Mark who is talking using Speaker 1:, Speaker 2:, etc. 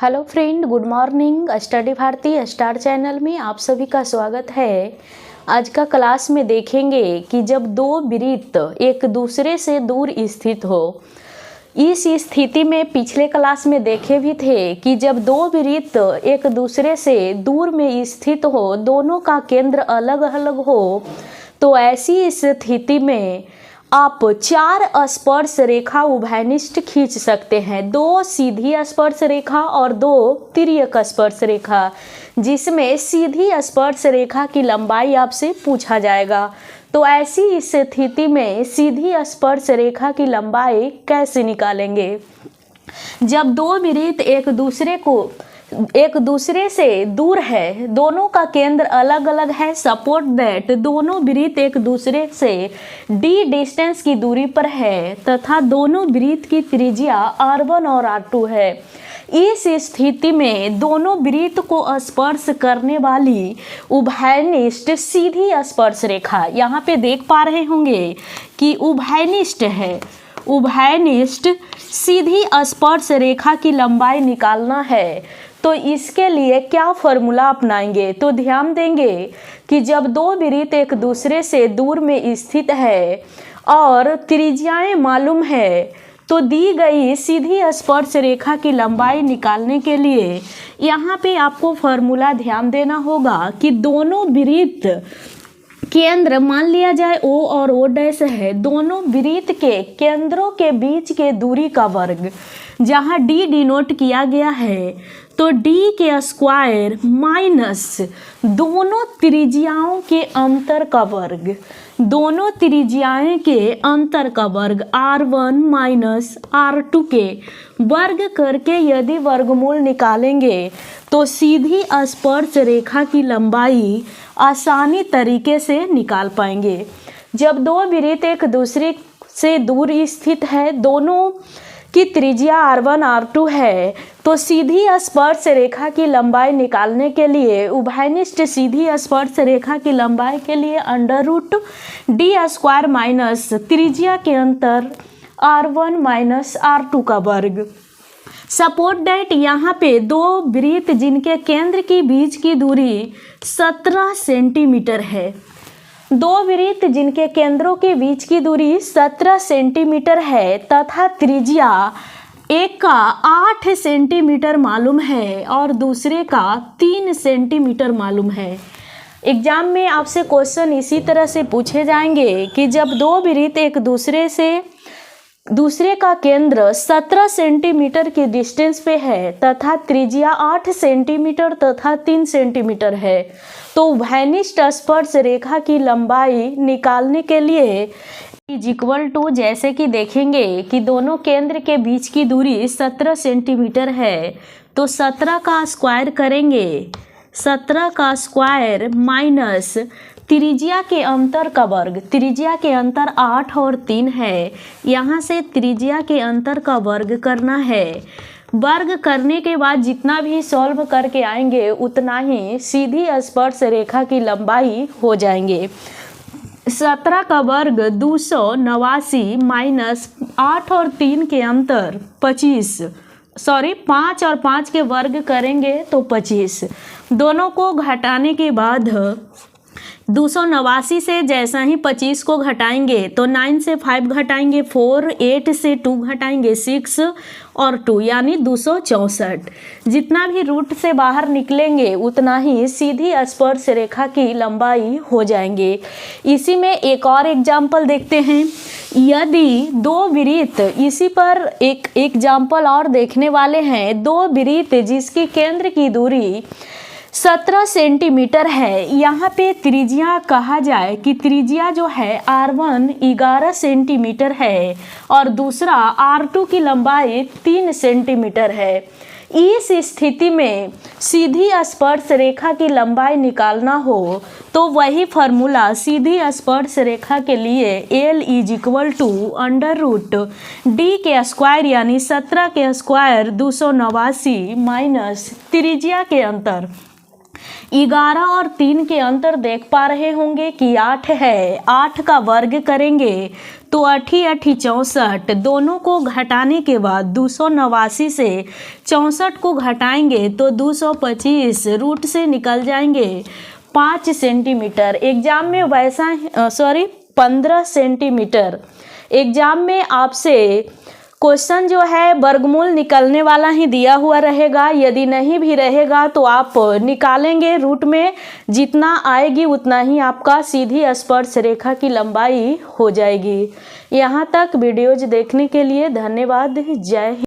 Speaker 1: Hello friend, good morning. Study Bharati star channel में आप सभी का स्वागत है। आज का क्लास में देखेंगे कि जब दो वृत्त एक दूसरे से दूर स्थित हो, इस स्थिति में पिछले क्लास में देखे भी थे कि जब दो वृत्त एक दूसरे से दूर में स्थित हो, दोनों का केंद्र अलग अलग हो, तो ऐसी स्थिति में आप चार स्पर्श रेखा उभयनिष्ठ खींच सकते हैं। दो सीधी स्पर्श रेखा और दो तिर्यक स्पर्श रेखा, जिसमें सीधी स्पर्श रेखा की लंबाई आपसे पूछा जाएगा। तो ऐसी स्थिति में सीधी स्पर्श रेखा की लंबाई कैसे निकालेंगे? जब दो वृत्त एक दूसरे से दूर है, दोनों का केंद्र अलग अलग है, सपोर्ट दैट दोनों वृत्त एक दूसरे से d डिस्टेंस की दूरी पर है तथा दोनों वृत्त की त्रिज्या r1 और r2 है। इस स्थिति में दोनों वृत्त को स्पर्श करने वाली उभयनिष्ठ सीधी स्पर्श रेखा, यहाँ पे देख पा रहे होंगे कि उभयनिष्ठ है, उभयनिष्ठ सीधी स्पर्श रेखा की लंबाई निकालना है। तो इसके लिए क्या फॉर्मूला अपनाएंगे? तो ध्यान देंगे कि जब दो वृत्त एक दूसरे से दूर में स्थित है और त्रिज्याएं मालूम है, तो दी गई सीधी स्पर्श रेखा की लंबाई निकालने के लिए यहाँ पे आपको फॉर्मूला ध्यान देना होगा कि दोनों वृत्त केंद्र मान लिया जाए O और O' है, दोनों वृत्त के केंद्रों के बीच के दूरी का वर्ग, जहाँ D डिनोट किया गया है, तो D के स्क्वायर माइनस दोनों त्रिज्याओं के अंतर का वर्ग, दोनों त्रिज्याएं के अंतर का वर्ग R1 माइनस R2 के वर्ग करके यदि वर्गमूल निकालेंगे तो सीधी स्पर्श रेखा की लंबाई आसानी तरीके से निकाल पाएंगे। जब दो वृत्त एक दूसरे से दूर स्थित है, दोनों की त्रिज्या R1 R2 है, तो सीधी स्पर्श रेखा की लंबाई निकालने के लिए उभयनिष्ठ सीधी स्पर्श रेखा की लंबाई के लिए √d² माइनस त्रिज्या के अंतर R1 माइनस R2 का वर्ग। सपोर्ट दैट यहाँ पे दो वृत्त जिनके केंद्र के बीच की दूरी 17 सेंटीमीटर है, दो वृत्त जिनके केंद्रों के बीच की दूरी 17 सेंटीमीटर है तथा त्रिज्या एक का 8 सेंटीमीटर मालूम है और दूसरे का 3 सेंटीमीटर मालूम है। एग्जाम में आपसे क्वेश्चन इसी तरह से पूछे जाएंगे कि जब दो वृत्त एक दूसरे का केंद्र 17 सेंटीमीटर की डिस्टेंस पे है तथा त्रिज्या 8 सेंटीमीटर तथा 3 सेंटीमीटर है, तो उभयनिष्ठ स्पर्श रेखा की लंबाई निकालने के लिए = जैसे कि देखेंगे कि दोनों केंद्र के बीच की दूरी 17 सेंटीमीटर है, तो 17 का स्क्वायर करेंगे, 17 का स्क्वायर माइनस त्रिज्या के अंतर का वर्ग, त्रिज्या के अंतर 8 और 3 है, यहाँ से त्रिज्या के अंतर का वर्ग करना है। वर्ग करने के बाद जितना भी सॉल्व करके आएंगे उतना ही सीधी स्पर्श रेखा की लंबाई हो जाएंगे। 17 का वर्ग 289 माइनस 8 और 3 के अंतर 5 और 5 के वर्ग करेंगे तो 25। दोनों को घटाने के बाद 289 से जैसा ही 25 को घटाएंगे तो 9 से 5 घटाएंगे 4, 8 से 2 घटाएंगे 6 और 2 यानी 264। जितना भी रूट से बाहर निकलेंगे उतना ही सीधी स्पर्श रेखा की लंबाई हो जाएंगे। इसी में एक और एग्जाम्पल देखते हैं। यदि दो वृत्त, इसी पर एक एग्जाम्पल और देखने वाले हैं, दो वृत्त जिसकी केंद्र की दूरी 17 सेंटीमीटर है, यहाँ पे त्रिज्या कहा जाए कि त्रिज्या जो है R1 11 सेंटीमीटर है और दूसरा R2 की लंबाई 3 सेंटीमीटर है। इस स्थिति में सीधी स्पर्श रेखा की लंबाई निकालना हो तो वही फॉर्मूला सीधी स्पर्श रेखा के लिए L √d² यानी 17 के स्क्वायर 289 माइनस त्रिज्या के अंतर 11 और 3 के अंतर देख पा रहे होंगे कि 8 है, 8 का वर्ग करेंगे तो 8 8 64, दोनों को घटाने के बाद 289 से 64 को घटाएंगे तो 225 रूट से निकल जाएंगे 5 सेंटीमीटर। एग्जाम में वैसा 15 सेंटीमीटर। एग्जाम में आपसे क्वेश्चन जो है वर्गमूल निकलने वाला ही दिया हुआ रहेगा, यदि नहीं भी रहेगा तो आप निकालेंगे। रूट में जितना आएगी उतना ही आपका सीधी स्पर्श रेखा की लंबाई हो जाएगी। यहाँ तक वीडियोज देखने के लिए धन्यवाद। जय हिंद।